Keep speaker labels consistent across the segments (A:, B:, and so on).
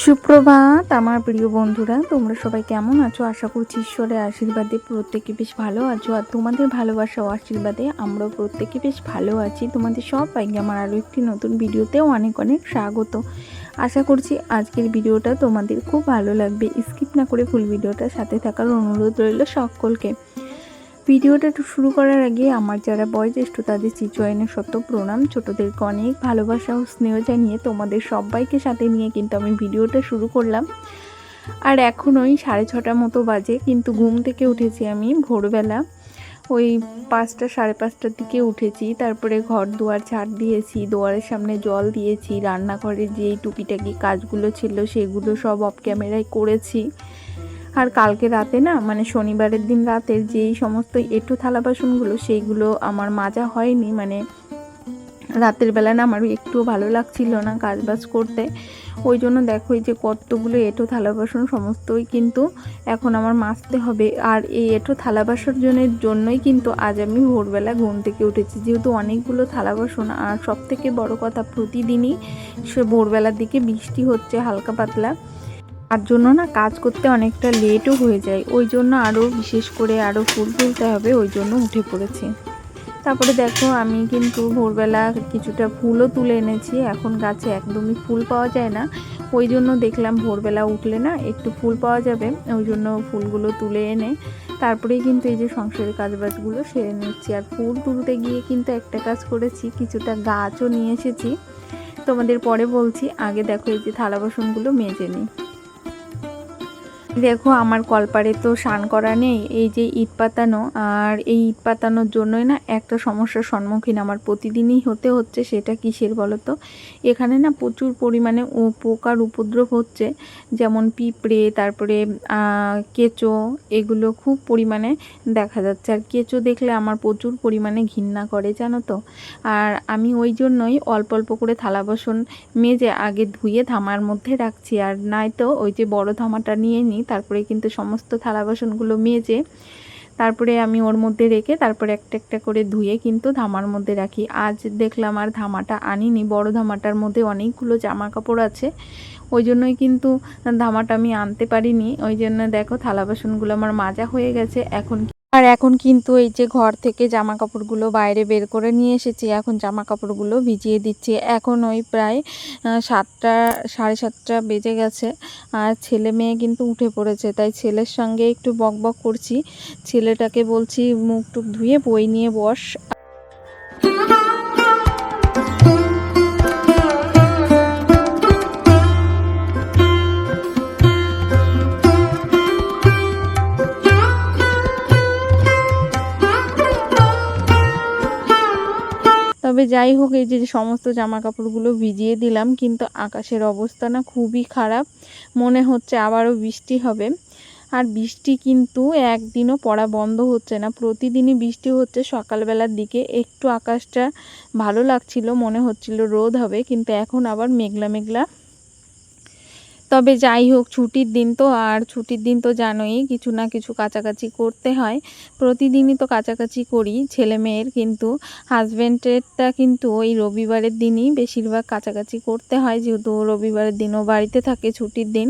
A: সুপ্রভাত আমার প্রিয় বন্ধুরা, তোমরা সবাই কেমন আছো? আশা করছি ঈশ্বরের আশীর্বাদে প্রত্যেকে বেশ ভালো আছো। আর তোমাদের ভালোবাসা ও আশীর্বাদে আমরাও প্রত্যেকে বেশ ভালো আছি। তোমাদের সবাইকে আমার আরও একটি নতুন ভিডিওতেও অনেক অনেক স্বাগত। আশা করছি আজকের ভিডিওটা তোমাদের খুব ভালো লাগবে। স্কিপ না করে ফুল ভিডিওটার সাথে থাকার অনুরোধ রইল সকলকে। ভিডিওটা শুরু করার আগে আমার যারা বয়োজ্যেষ্ঠ তাদের চিচয়নের শত প্রণাম, ছোটদেরকে অনেক ভালোবাসা ও স্নেহ জানিয়ে তোমাদের সবাইকে সাথে নিয়ে কিন্তু আমি ভিডিওটা শুরু করলাম। আর এখন ওই 6:30 মতো বাজে, কিন্তু ঘুম থেকে উঠেছি আমি ভোরবেলা ওই 5টা 5:30টার দিকে উঠেছি। তারপরে ঘর দুয়ার ঝাড় দিয়েছি, দুয়ারের সামনে জল দিয়েছি, রান্নাঘরে যেই টুকিটাকি কাজগুলো ছিল সেগুলো সব অফ ক্যামেরায় করেছি। আর কালকে রাতে না, মানে শনিবারের দিন রাতের যেই সমস্ত এঁটো থালা বাসনগুলো সেইগুলো আমার মাজা হয়নি। মানে রাতের বেলা না আমার একটুও ভালো লাগছিল না কাজবাজ করতে, ওই জন্য দেখো এই যে কতগুলো এঁটো থালা বাসন সমস্তই কিন্তু এখন আমার মাজতে হবে। আর এই এঁটো থালা বাসনের জন্যই কিন্তু আজ আমি ভোরবেলা ঘুম থেকে উঠেছি, যেহেতু অনেকগুলো থালা বাসন। আর সব থেকে বড় কথা, প্রতিদিনই সে ভোরবেলার দিকে বৃষ্টি হচ্ছে হালকা পাতলা, তার জন্য না কাজ করতে অনেকটা লেটও হয়ে যায়। ওই জন্য আরও বিশেষ করে আরও ফুল তুলতে হবে, ওই জন্য উঠে পড়েছি। তারপরে দেখো আমি কিন্তু ভোরবেলা কিছুটা ফুলও তুলে এনেছি। এখন গাছে একদমই ফুল পাওয়া যায় না, ওই জন্য দেখলাম ভোরবেলা উঠলে না একটু ফুল পাওয়া যাবে, ওই জন্য ফুলগুলো তুলে এনে তারপরেই কিন্তু এই যে সংসারের কাজবাজগুলো সেরে নিচ্ছি। আর ফুল তুলতে গিয়ে কিন্তু একটা কাজ করেছি, কিছুটা গাছও নিয়ে এসেছি, তোমাদের পরে বলছি। আগে দেখো এই যে থালা বাসনগুলো মেজে নিই। দেখো আমার কলপারে তো স্নান করা নেই, এই যে ইট পাতানো, আর এই ইট পাতানোর জন্যই না একটা সমস্যার সম্মুখীন আমার প্রতিদিনই হতে হচ্ছে। সেটা কিসের বলো তো? এখানে না প্রচুর পরিমাণে পোকার উপদ্রব হচ্ছে, যেমন পিঁপড়ে, তারপরে কেঁচো, এগুলো খুব পরিমাণে দেখা যাচ্ছে। আর কেঁচো দেখলে আমার প্রচুর পরিমাণে ঘৃণা করে, জানো তো। আর আমি ওই জন্যই অল্প অল্প করে থালা বাসন মেজে আগে ধুয়ে ধামার মধ্যে রাখছি, আর নয়তো ওই যে বড় ধামাটা নিয়ে নিই, তারপরে কিন্তু সমস্ত থালা বাসনগুলো মেজে তারপরে আমি ওর মধ্যে রেখে তারপরে একটা একটা করে ধুয়ে কিন্তু ধামার মধ্যে রাখি। আজ দেখলাম আর ধামাটা আনিনি, বড় ধামাটার মধ্যে অনেকগুলো জামা কাপড় আছে, ওই জন্যই কিন্তু ধামাটা আমি আনতে পারিনি। ওই জন্য দেখো থালা বাসনগুলো আমার মাজা হয়ে গেছে। এখন কিন্তু এই যে ঘর থেকে জামা কাপড়গুলো বাইরে বের করে নিয়ে এসেছি, এখন জামা কাপড়গুলো ভিজিয়ে দিচ্ছি। এখন ওই প্রায় 7টা 7:30 বেজে গেছে, আর ছেলে মেয়ে কিন্তু উঠে পড়েছে, তাই ছেলের সঙ্গে একটু বকবক করছি। ছেলেটাকে বলছি মুখ টুক ধুয়ে বই নিয়ে বস। তবে যাই হোক, এই যে সমস্ত জামা কাপড়গুলো ভিজিয়ে দিলাম, কিন্তু আকাশের অবস্থা না খুবই খারাপ, মনে হচ্ছে আবারও বৃষ্টি হবে। আর বৃষ্টি কিন্তু একদিনও পড়া বন্ধ হচ্ছে না, প্রতিদিনই বৃষ্টি হচ্ছে। সকালবেলার দিকে একটু আকাশটা ভালো লাগছিল, মনে হচ্ছিল রোদ হবে, কিন্তু এখন আবার মেঘলা মেঘলা। তবে যাই হোক, ছুটির দিন তো, আর ছুটির দিন তো জানোই কিছু না কিছু কাছাকাছি করতে হয়, প্রতিদিনই তো কাছাকাছি করি ছেলে মেয়ের, কিন্তু হাজব্যান্ডেরটা কিন্তু ওই রবিবারের দিনই বেশিরভাগ কাছাকাছি করতে হয়, যেহেতু রবিবারের দিনও বাড়িতে থাকে ছুটির দিন।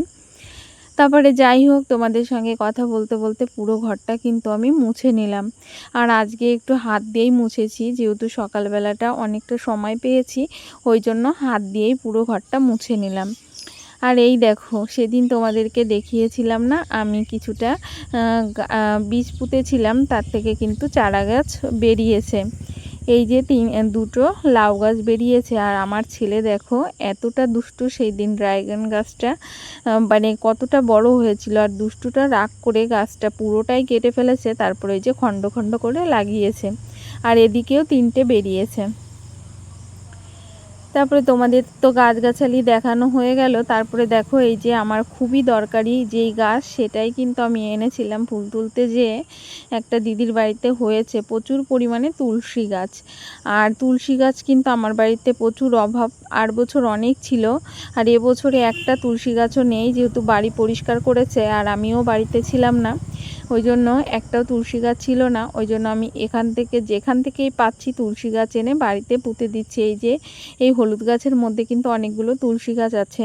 A: তারপরে যাই হোক, তোমাদের সঙ্গে কথা বলতে বলতে পুরো ঘরটা কিন্তু আমি মুছে নিলাম। আর আজকে একটু হাত দিয়েই মুছেছি, যেহেতু সকালবেলাটা অনেকটা সময় পেয়েছি, ওই জন্য হাত দিয়েই পুরো ঘরটা মুছে নিলাম। আর এই দেখো, সেদিন তোমাদেরকে দেখিয়েছিলাম না আমি কিছুটা বীজ পুঁতেছিলাম, তার থেকে কিন্তু চারা গাছ বেরিয়েছে। এই যে দুটো লাউ গাছ বেরিয়েছে। আর আমার ছেলে দেখো এতটা দুষ্টু, সেই দিন ড্রাগন গাছটা মানে কতটা বড় হয়েছিল, আর দুষ্টুটা রাগ করে গাছটা পুরোটাই কেটে ফেলেছে, তারপরে এই যে খণ্ড খণ্ড করে লাগিয়েছে। আর এদিকেও 3টে বেরিয়েছে। তারপরে তোমাদের তো গাছগাছালি দেখানো হয়ে গেল। তারপরে দেখো এই যে আমার খুবই দরকারি যেই গাছ, সেটাই কিন্তু আমি এনেছিলাম ফুল তুলতে যেয়ে। একটা দিদির বাড়িতে হয়েছে প্রচুর পরিমাণে তুলসী গাছ, আর তুলসী গাছ কিন্তু আমার বাড়িতে প্রচুর অভাব। আর বছর অনেক ছিল, আর এবছরে একটা তুলসী গাছও নেই, যেহেতু বাড়ি পরিষ্কার করেছে আর আমিও বাড়িতে ছিলাম না, ওই জন্য একটাও তুলসী গাছ ছিল না। ওই জন্য আমি যেখান থেকেই পাচ্ছি তুলসী গাছ এনে বাড়িতে পুঁতে দিচ্ছি। এই যে এই হলুদ গাছের মধ্যে কিন্তু অনেকগুলো তুলসী গাছ আছে।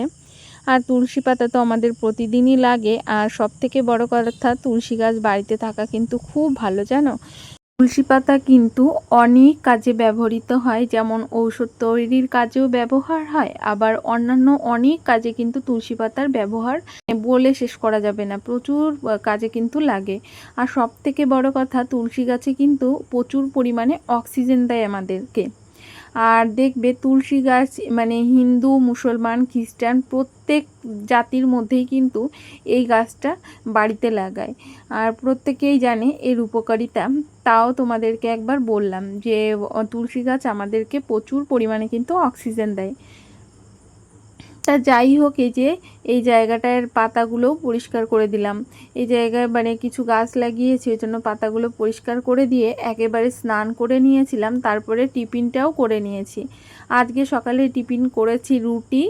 A: আর তুলসী পাতা তো আমাদের প্রতিদিনই লাগে। আর সবথেকে বড় কথা, তুলসী গাছ বাড়িতে থাকা কিন্তু খুব ভালো, জানো। তুলসী পাতা কিন্তু অনেক কাজে ব্যবহৃত হয়, যেমন ঔষধ তৈরির কাজেও ব্যবহার হয়, আবার অন্যান্য অনেক কাজে কিন্তু তুলসী পাতার ব্যবহার বলে শেষ করা যাবে না, প্রচুর কাজে কিন্তু লাগে। আর সবথেকে বড় কথা, তুলসী গাছে কিন্তু প্রচুর পরিমাণে অক্সিজেন দেয় আমাদেরকে। আর দেখবে তুলসী গাছ মানে হিন্দু, মুসলমান, খ্রিস্টান প্রত্যেক জাতির মধ্যেই কিন্তু এই গাছটা বাড়িতে লাগায়। আর প্রত্যেকেই জানে এর উপকারিতা। তাও তোমাদেরকে একবার বললাম যে তুলসী গাছ আমাদেরকে প্রচুর পরিমাণে কিন্তু অক্সিজেন দেয়। তা যাই হোক, এই জায়গাটার পাতাগুলোও পরিষ্কার করে দিলাম। এই জায়গায় মানে কিছু গাছ লাগিয়েছি, ওই জন্য পাতাগুলো পরিষ্কার করে দিয়ে একেবারে স্নান করে নিয়েছিলাম। তারপরে টিফিনটাও করে নিয়েছি। আজকে সকালে টিফিন করেছি রুটি,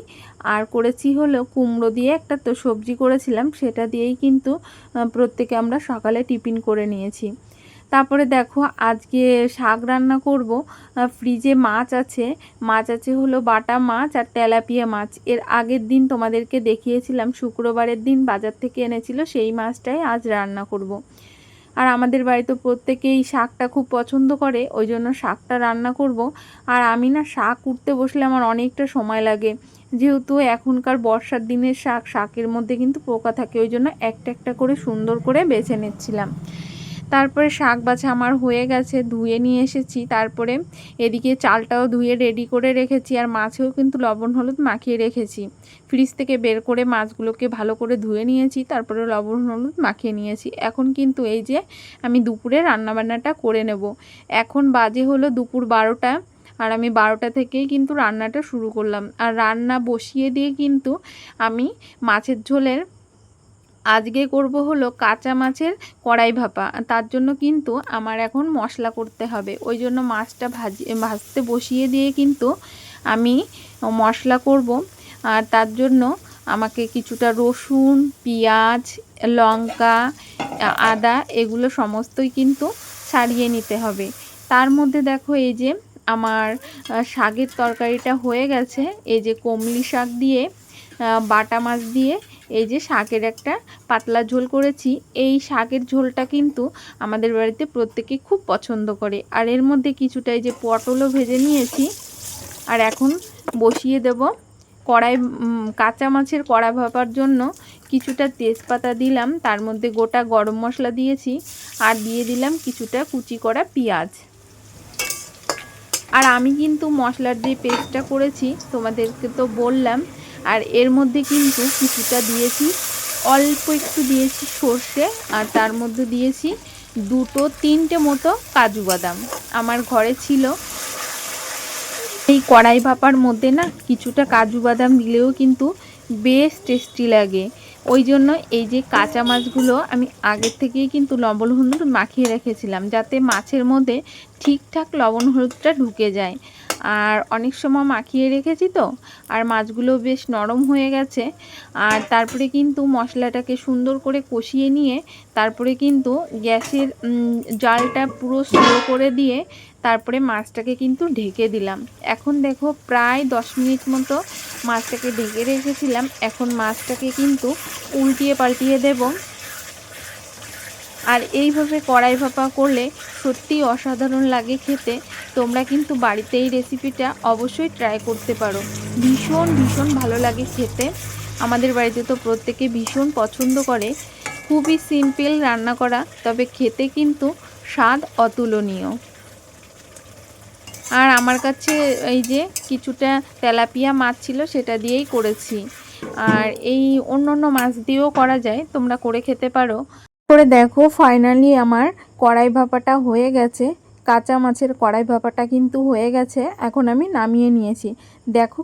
A: আর করেছি হলো কুমড়ো দিয়ে একটা তো সবজি করেছিলাম, সেটা দিয়েই কিন্তু প্রত্যেকে আমরা সকালে টিফিন করে নিয়েছি। তারপরে দেখো আজকে শাক রান্না করব। ফ্রিজে মাছ আছে হলো বাটা মাছ আর তেলাপিয়া মাছ। এর আগের দিন তোমাদেরকে দেখিয়েছিলাম, শুক্রবারের দিন বাজার থেকে এনেছিল, সেই মাছটাই আজ রান্না করব। আর আমাদের বাড়িতে প্রত্যেকেই শাকটা খুব পছন্দ করে, ওই জন্য শাকটা রান্না করব। আর আমি না শাক উঠতে বসলে আমার অনেকটা সময় লাগে, যেহেতু এখনকার বর্ষার দিনের শাকের মধ্যে কিন্তু পোকা থাকে, ওই জন্য একটা একটা করে সুন্দর করে বেছে নিচ্ছিলাম। তারপরে শাক বাছা আমার হয়ে গেছে, ধুয়ে নিয়ে এসেছি। তারপরে এদিকে চালটাও ধুয়ে রেডি করে রেখেছি, আর মাছেও কিন্তু লবণ হলুদ মাখিয়ে রেখেছি। ফ্রিজ থেকে বের করে মাছগুলোকে ভালো করে ধুয়ে নিয়েছি, তারপরে লবণ হলুদ মাখিয়ে নিয়েছি। এখন কিন্তু এই যে আমি দুপুরে রান্নাবান্নাটা করে নেব। এখন বাজে হলো দুপুর 12টা, আর আমি 12টা থেকেই কিন্তু রান্নাটা শুরু করলাম। আর রান্না বসিয়ে দিয়ে কিন্তু আমি মাছের ঝোলের আজকে করব হলো কাঁচা মাছের কড়াই ভাপা। তার জন্য কিন্তু আমার এখন মশলা করতে হবে, ওই জন্য মাছটা ভাজতে বসিয়ে দিয়ে কিন্তু আমি মশলা করব। আর তার জন্য আমাকে কিছুটা রসুন, পেঁয়াজ, লঙ্কা, আদা এগুলো সমস্তই কিন্তু ছাড়িয়ে নিতে হবে। তার মধ্যে দেখো এই যে আমার শাকের তরকারিটা হয়ে গেছে। এই যে কমলি শাক দিয়ে বাটা মাছ দিয়ে এই যে শাকের একটা পাতলা ঝোল করেছি। এই শাকের ঝোলটা কিন্তু আমাদের বাড়িতে প্রত্যেকে খুব পছন্দ করে। আর এর মধ্যে কিছুটা এই যে পটলও ভেজে নিয়েছি। আর এখন বসিয়ে দেব কাঁচা মাছের কড়া ভাপার জন্য কিছুটা তেজপাতা দিলাম, তার মধ্যে গোটা গরম মশলা দিয়েছি, আর দিয়ে দিলাম কিছুটা কুচি করা পেঁয়াজ। আর আমি কিন্তু মশলার যে পেস্টটা করেছি তোমাদেরকে তো বললাম। আর এর মধ্যে কিন্তু কিছুটা দিয়েছি, অল্প একটু দিয়েছি সর্ষে, আর তার মধ্যে দিয়েছি 2-3টে মতো কাজু বাদাম আমার ঘরে ছিল। এই কড়াই ভাপার মধ্যে না কিছুটা কাজু বাদাম দিলেও কিন্তু বেশ টেস্টি লাগে। ওই জন্য এই যে কাঁচা মাছগুলো আমি আগের থেকেই কিন্তু লবণ হলুদ মাখিয়ে রেখেছিলাম, যাতে মাছের মধ্যে ঠিকঠাক লবণ হলুদটা ঢুকে যায়। আর অনেক সময় মাখিয়ে রেখেছি তো, আর মাছগুলো বেশ নরম হয়ে গেছে। আর তারপরে কিন্তু মশলাটাকে সুন্দর করে কষিয়ে নিয়ে তারপরে কিন্তু গ্যাসের জালটা পুরো স্লো করে দিয়ে তারপরে মাছটাকে কিন্তু ঢেকে দিলাম। এখন দেখো প্রায় 10 মিনিট মতো মাছটাকে ঢেকে রেখেছিলাম। এখন মাছটাকে কিন্তু উল্টিয়ে পাল্টিয়ে দেব। আর এইভাবে কড়াই ভাপা করলে সত্যিই অসাধারণ লাগে খেতে। তোমরা কিন্তু বাড়িতে এই রেসিপিটা অবশ্যই ট্রাই করতে পারো, ভীষণ ভীষণ ভালো লাগে খেতে। আমাদের বাড়িতে তো প্রত্যেকে ভীষণ পছন্দ করে। খুবই সিম্পল রান্না করা, তবে খেতে কিন্তু স্বাদ অতুলনীয়। আর আমার কাছে এই যে কিছুটা তেলাপিয়া মাছ ছিল, সেটা দিয়েই করেছি। আর এই অন্য মাছ দিয়েও করা যায়, তোমরা করে খেতে পারো। করে দেখো ফাইনালি আমার কড়াই ভাপাটা হয়ে গেছে। কাঁচা মাছের কড়াই ভাপাটা কিন্তু হয়ে গেছে। এখন আমি নামিয়ে নিয়েছি। দেখো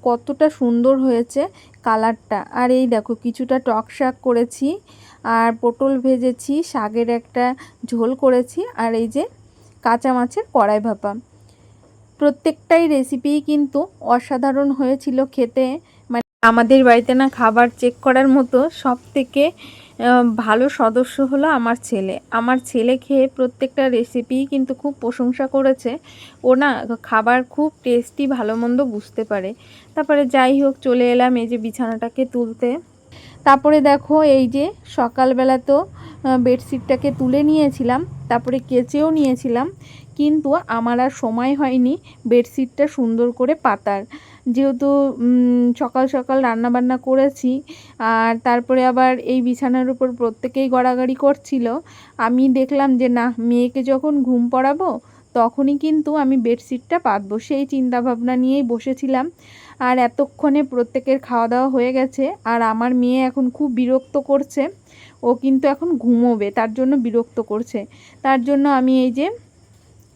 A: কতটা সুন্দর হয়েছে কালারটা। আর এই দেখো কিছুটা টক শাক করেছি, আর পটল ভেজেছি, শাকের একটা ঝোল করেছি, আর এই যে কাঁচা মাছের কড়াই ভাপা। প্রত্যেকটাই রেসিপিই কিন্তু অসাধারণ হয়েছিল খেতে। মানে আমাদের বাড়িতে না খাবার চেক করার মতো সব থেকে ভালো সদস্য হলো আমার ছেলে। আমার ছেলে খেয়ে প্রত্যেকটা রেসিপিই কিন্তু খুব প্রশংসা করেছে। ও না খাবার খুব টেস্টি ভালো মন্দ বুঝতে পারে। তারপরে যাই হোক চলে এলাম এই যে বিছানাটাকে তুলতে। তারপরে দেখো এই যে সকালবেলা তো বেডশিটটাকে তুলে নিয়েছিলাম, তারপরে কেচেও নিয়েছিলাম, কিন্তু আমার আর সময় হয়নি বেডশিটটা সুন্দর করে পাতার। যেহেতু সকাল সকাল রান্নাবান্না করেছি, আর তারপরে আবার এই বিছানার উপর প্রত্যেকেই গড়াগড়ি করছিল। আমি দেখলাম যে না, মেয়েকে যখন ঘুম পড়াবো তখনই কিন্তু আমি বেডশিটটা পাতবো, সেই চিন্তাভাবনা নিয়েই বসেছিলাম। আর এতক্ষণে প্রত্যেকের খাওয়া দাওয়া হয়ে গেছে, আর আমার মেয়ে এখন খুব বিরক্ত করছে। ও কিন্তু এখন ঘুমোবে, তার জন্য বিরক্ত করছে। তার জন্য আমি এই যে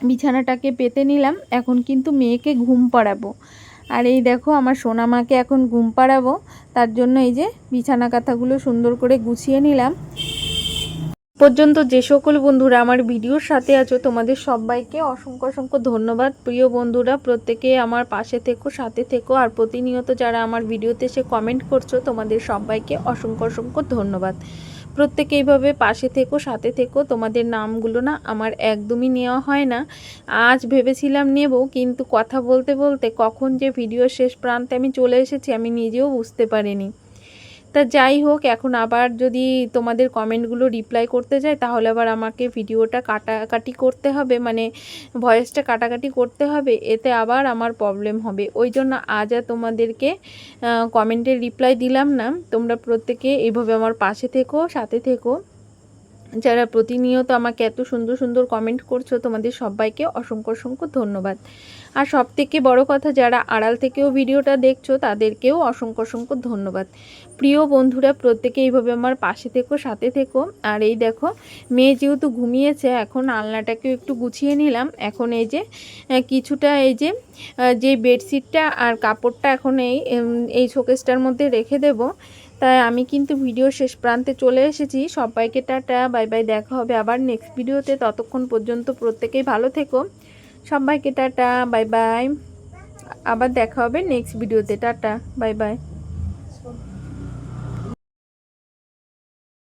A: বিছানাটাকে পেতে নিলাম, এখন কিন্তু মেয়েকে ঘুম পাড়াবো। আর এই দেখো আমার সোনামাকে এখন ঘুম পাড়াবো, তার জন্য এই যে বিছানা কাঁথাগুলো সুন্দর করে গুছিয়ে নিলাম। পর্যন্ত যে সকল বন্ধুরা আমার ভিডিওর সাথে আছো তোমাদের সবাইকে অসংখ্য অসংখ্য ধন্যবাদ। প্রিয় বন্ধুরা, প্রত্যেকে আমার পাশে থেকো, সাথে থেকো, আর প্রতিনিয়ত যারা আমার ভিডিওতে এসে কমেন্ট করছো তোমাদের সবাইকে অসংখ্য অসংখ্য ধন্যবাদ। প্রত্যেকে এইভাবে পাশে থেকো, সাথে থেকো। তোমাদের নামগুলো না আমার একদমই নেওয়া হয় না। আজ ভেবেছিলাম নেব, কিন্তু কথা বলতে বলতে কখন যে ভিডিও শেষ প্রান্তে আমি চলে এসেছি আমি নিজেও বুঝতে পারিনি। তা যাই হোক, এখন আবার যদি তোমাদের কমেন্টগুলো রিপ্লাই করতে যাই তাহলে আবার আমাকে ভিডিওটা কাটাকাটি করতে হবে, মানে ভয়েসটা কাটাকাটি করতে হবে, এতে আবার আমার প্রবলেম হবে। ওই জন্য আজ আর তোমাদেরকে কমেন্টের রিপ্লাই দিলাম না। তোমরা প্রত্যেকে এইভাবে আমার পাশে থেকো, সাথে থেকো। যারা প্রতিনিয়ত আমাকে এত সুন্দর সুন্দর কমেন্ট করছো তোমাদের সবাইকে অসংখ্য অসংখ্য ধন্যবাদ। আর সব থেকে বড় কথা, যারা আড়াল থেকেও ভিডিওটা দেখছো তাদেরকেও অসংখ্য অসংখ্য ধন্যবাদ। প্রিয় বন্ধুরা, প্রত্যেকে এইভাবে আমার পাশে থেকো, সাথে থেকো। আর এই দেখো মেয়ে যেহেতু ঘুমিয়েছে, এখন আলনাটাকেও একটু গুছিয়ে নিলাম। এখন এই যে কিছুটা এই যে বেডশিটটা আর কাপড়টা এখন এই শোকেসটার মধ্যে রেখে দেব। তাই আমি কিন্তু ভিডিও শেষ প্রান্তে চলে এসেছি। সবাইকে টাটা, বাই বাই। দেখা হবে আবার নেক্সট ভিডিওতে। ততক্ষণ পর্যন্ত প্রত্যেকেই ভালো থেকো। সবাইকে টাটা, বাই বাই। আবার দেখা হবে নেক্সট ভিডিওতে। Tata, bye bye.